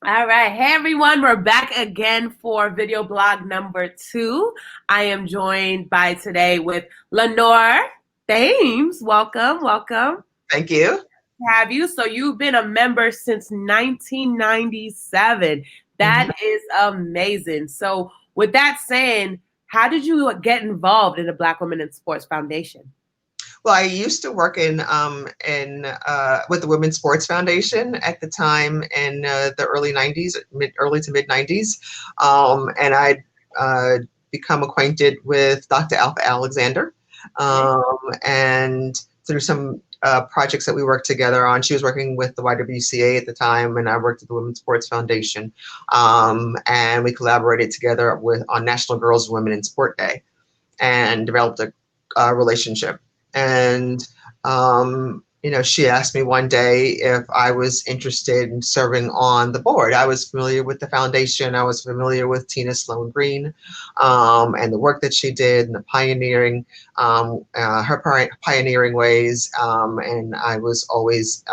All right. Hey, everyone. We're back again for video blog number 2. I am joined by today with Lynnore Thames. Welcome. Welcome Thank you. to have you. So you've been a member since 1997. Mhm. That is amazing. So with that saying, how did you get involved in the Black Women in Sports Foundation? Well, I used to work in with the Women's Sports Foundation at the time in the early '90s, early to mid '90s, and I'd become acquainted with Dr. Alpha Alexander, and through some projects that we worked together on. She was working with the YWCA at the time, and I worked at the Women's Sports Foundation, and we collaborated together with on National Girls and Women in Sport Day, and developed a relationship. And she asked me one day if I was interested in serving on the board. I was familiar with the foundation. I was familiar with Tina Sloan Green, and the work that she did and the pioneering, her pioneering ways. And I was always,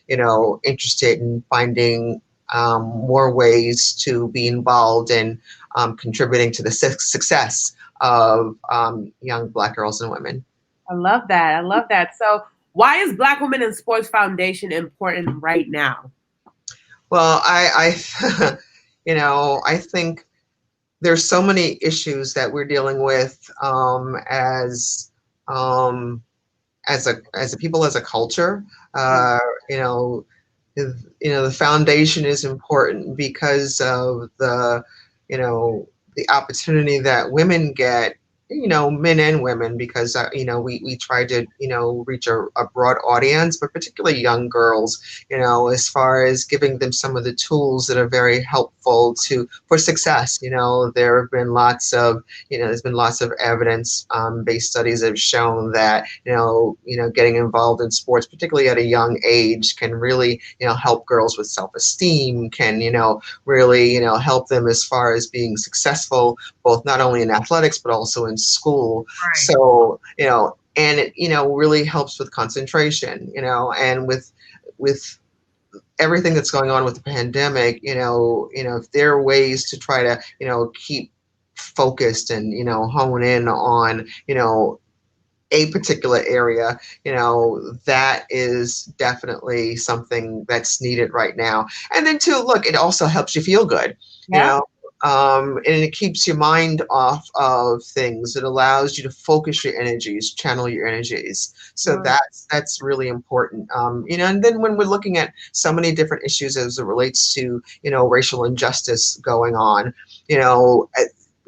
interested in finding more ways to be involved in contributing to the success of young Black girls and women. I love that. I love that. So why is Black Women in Sports Foundation important right now? Well, I think there's so many issues that we're dealing with um, as a people, as a culture. Uh, you know, the foundation is important because of the opportunity that women get, men and women, because we try to reach a broad audience, but particularly young girls, as far as giving them some of the tools that are very helpful to for success. There have been lots of there's been lots of evidence based studies that have shown that getting involved in sports, particularly at a young age, can really help girls with self-esteem, can really help them as far as being successful, both not only in athletics but also in school. Right. So and it really helps with concentration, and with everything that's going on with the pandemic, if there are ways to try to keep focused and hone in on a particular area, that is definitely something that's needed right now. And then too, look, it also helps you feel good, you Yeah. know, and it keeps your mind off of things. It allows you to focus your energies, channel your energies. So Mm. that's really important. And then when we're looking at so many different issues as it relates to racial injustice going on, you know,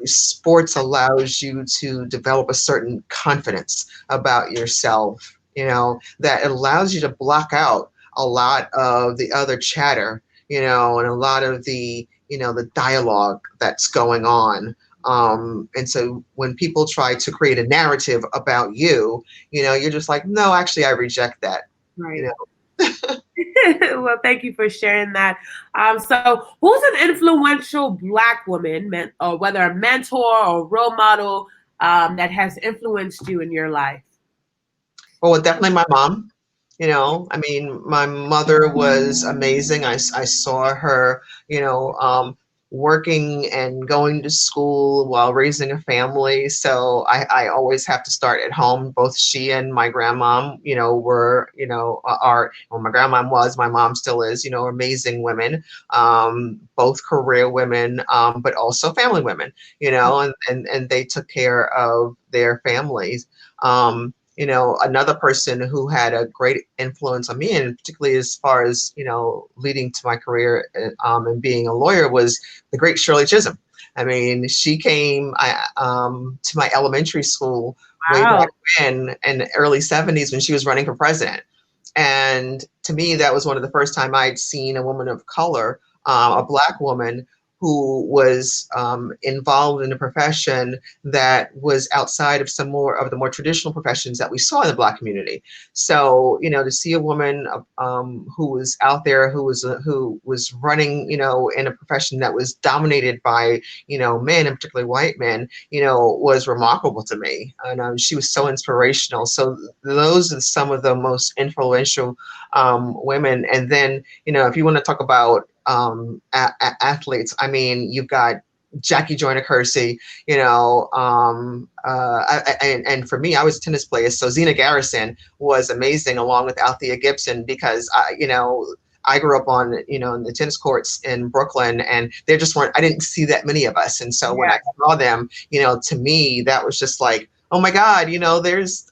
sports allows you to develop a certain confidence about yourself, that allows you to block out a lot of the other chatter, and a lot of the dialogue that's going on. And so when people try to create a narrative about you, you're just like, no, actually, I reject that. You Right. know, Well, thank you for sharing that. So, who's an influential Black woman, or whether a mentor or role model, that has influenced you in your life? well, definitely my mom. I mean, my mother was amazing. I saw her, working and going to school while raising a family. So I always have to start at home. Both she and my grandmom, were, are, well, my grandmom was, my mom still is, amazing women, both career women, but also family women, and they took care of their families. Another person who had a great influence on me, and particularly as far as, leading to my career and being a lawyer, was the great Shirley Chisholm. I mean, she came to my elementary school way Wow. back when, in the early '70s, when she was running for president. And to me, that was one of the first time I'd seen a woman of color, a Black woman, who was involved in a profession that was outside of some more of the more traditional professions that we saw in the Black community. So, to see a woman who was out there, who was running, in a profession that was dominated by, men, and particularly white men, was remarkable to me. And she was so inspirational. So those are some of the most influential women. And then, if you want to talk about athletes. I mean, you've got Jackie Joyner Kersey, you know, and for me, I was a tennis player, so Zena Garrison was amazing, along with Althea Gibson, because you know, I grew up on, you know, in the tennis courts in Brooklyn, and there just weren't, I didn't see that many of us. And so when Yeah. I saw them, you know, to me, that was just like, oh my God, you know,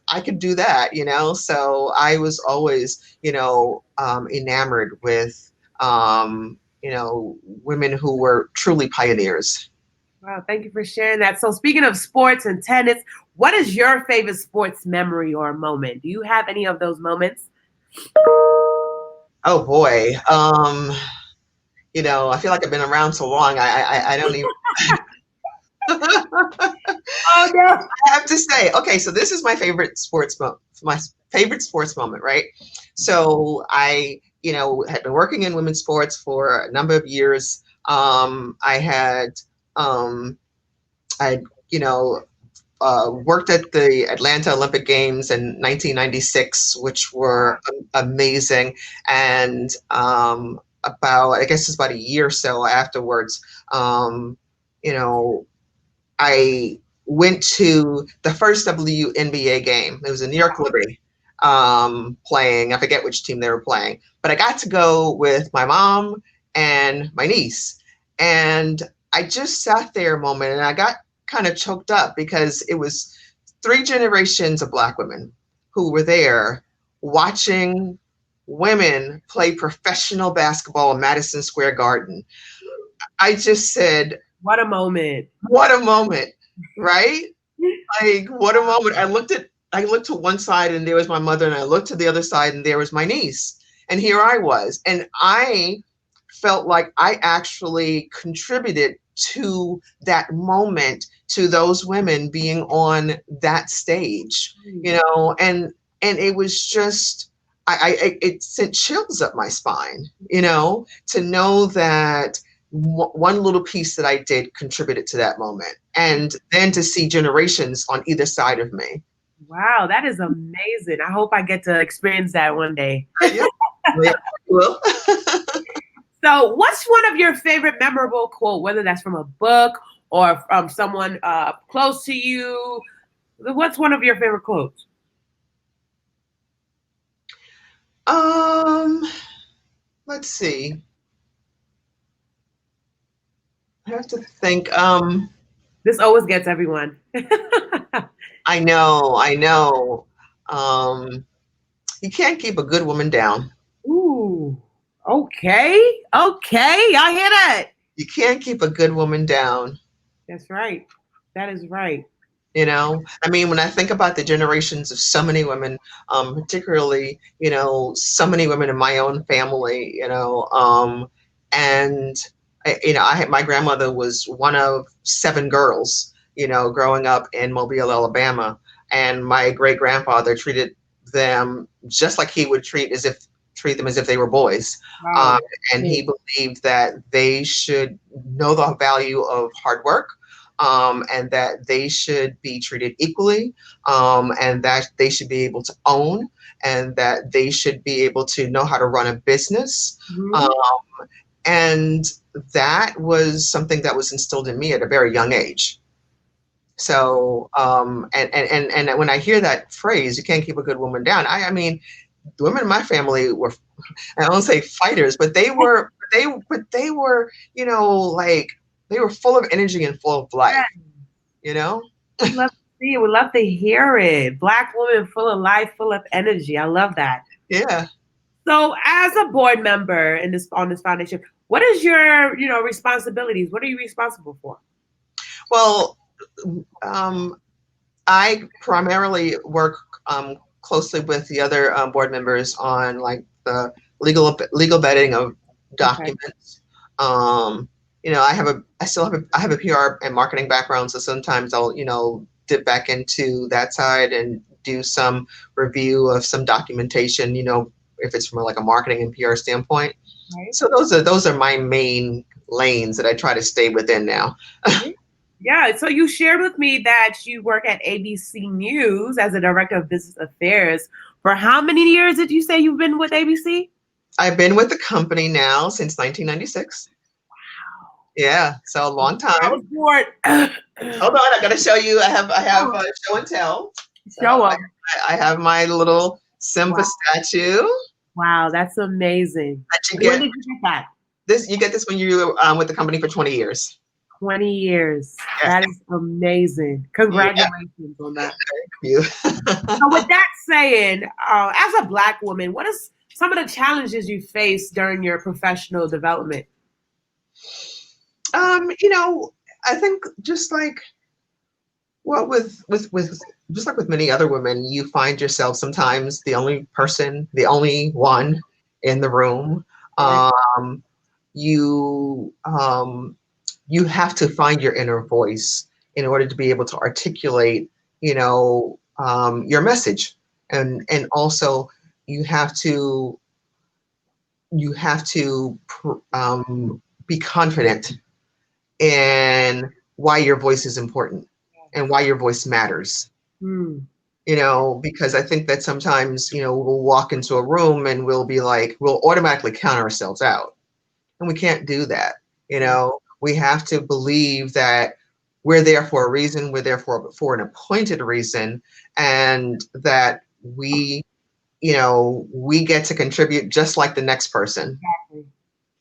I could do that, you know? So I was always, you know, enamored with, you know, women who were truly pioneers. Wow, thank you for sharing that. So, speaking of sports and tennis, what is your favorite sports memory or moment? Do you have any of those moments? Oh boy. You know, I feel like I've been around so long. I don't even. Oh no. I have to say, okay, so this is my favorite my favorite sports moment, right? So I, you know, had been working in women's sports for a number of years. I had, um, I, you know, worked at the Atlanta Olympic Games in 1996, which were amazing. And about, I guess it's about a year or so afterwards, you know, I went to the first WNBA game. It was a New York Liberty playing. I forget which team they were playing, but I got to go with my mom and my niece. And I just sat there a moment and I got kind of choked up because it was three generations of Black women who were there watching women play professional basketball in Madison Square Garden. I just said, What a moment. what a moment, right? Like, what a moment. I looked to one side and there was my mother, and I looked to the other side and there was my niece. And here I was. And I felt like I actually contributed to that moment, to those women being on that stage, you know, and it was just, it sent chills up my spine, you know, to know that one little piece that I did contributed to that moment. And then to see generations on either side of me. Wow, that is amazing. I hope I get to experience that one day. Yeah, yeah, well, So, what's one of your favorite memorable quote, whether that's from a book or from someone close to you? What's one of your favorite quotes? um, let's see. I have to think. This always gets everyone. I know, I know. Um, you can't keep a good woman down. Ooh, okay, okay, I hear that. You can't keep a good woman down. That's right. That is right. You know, I mean, when I think about the generations of so many women, particularly, you know, so many women in my own family, you know, and you know, I had, my grandmother was one of seven girls, you know, growing up in Mobile, Alabama, and my great grandfather treated them just like he would treat them as if they were boys, um, Wow. and he believed that they should know the value of hard work, and that they should be treated equally, and that they should be able to own, and that they should be able to know how to run a business. Um, Mhm. and that was something that was instilled in me at a very young age. So, and when I hear that phrase, you can't keep a good woman down. I mean, the women in my family were, I don't say fighters, but they were, you know, like they were full of energy and full of life, you know? We love to see it. We love to hear it. Black woman, full of life, full of energy. I love that. Yeah. So, as a board member in this on this foundation, what is your responsibilities? What are you responsible for? Well, um, I primarily work closely with the other board members on like the legal vetting of Okay. documents. You know, I have a PR and marketing background, so sometimes I'll, you know, dip back into that side and do some review of some documentation, you know, if it's from like a marketing and PR standpoint. Right. So those are my main lanes that I try to stay within now. Yeah. So you shared with me that you work at ABC News as a director of business affairs. For how many years did you say you've been with ABC? I've been with the company now since 1996. Yeah, so a long I time. was born. Hold on, I gotta show you. I have Oh, show and tell. So show them. I have my little Simba Wow. statue Wow, that's amazing. that you When get. did you get that? This you get this when you're with the company for 20 years. 20 years. Yes, That is amazing. yeah, Congratulations on that. you. So, with that saying, as a Black woman, what is some of the challenges you face during your professional development? You know, I think just like well, with just like with many other women, you find yourself sometimes the only person, the only one in the room. Right. Um, you you have to find your inner voice in order to be able to articulate, your message, and also you have to you have to be confident in why your voice is important and why your voice matters. Hmm. Because I think that sometimes, we'll walk into a room and we'll be like, we'll automatically count ourselves out. And we can't do that. We have to believe that we're there for a reason, we're there for an appointed reason, and that we get to contribute just like the next person. Exactly.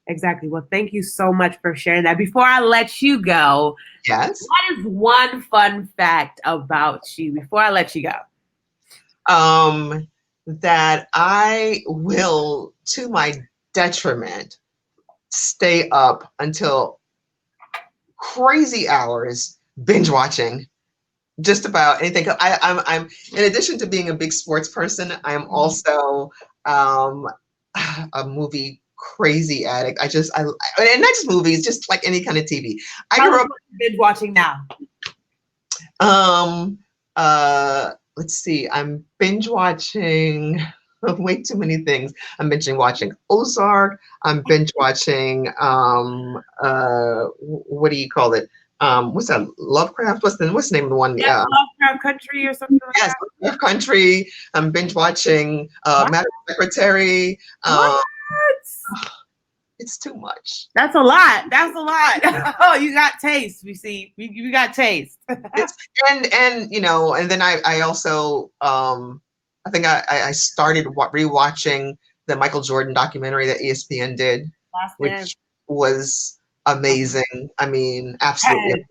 Exactly. Well, thank you so much for sharing that. Before I let you go, Yes. what is one fun fact about you before I let you go? That I will, to my detriment, stay up until crazy hours binge watching just about anything. I'm in addition to being a big sports person, I am also um, a movie crazy addict. And not just movies, just like any kind of TV. I Tell grew us up. what you've been watching now. Let's see. I'm binge watching way too many things. I'm binge watching Ozark. I'm binge watching what do you call it? What's that? Lovecraft? What's the name of the one? Yes, Lovecraft Country or something like Yes, that. Lovecraft Country. I'm binge watching What? Madam Secretary. What? It's too much. That's a lot. That's a lot. Oh, you got taste. We see. You got taste. It's and then I also I think I started rewatching the Michael Jordan documentary that ESPN did, Last dance. which was amazing. I mean, absolutely.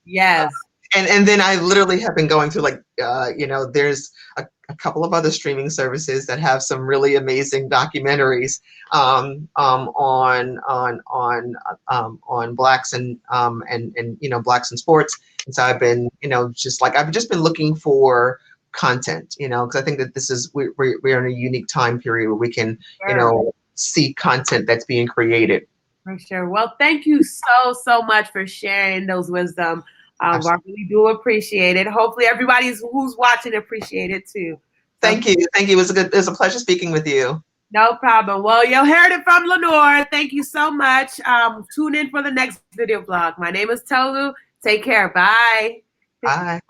Yes. Yes. And then I literally have been going through like there's a couple of other streaming services that have some really amazing documentaries on blacks and blacks in sports. And so I've been I've just been looking for content, because I think that we're in a unique time period where we can Sure. see content that's being created. For sure. Well, thank you so much for sharing those wisdom. I really do appreciate it. Hopefully, everybody who's watching appreciate it too. So, Thank you. It was a pleasure speaking with you. no problem. Well, you heard it from Lynnore. Thank you so much. Tune in for the next video blog. My name is Tolu. Take care. Bye. Bye.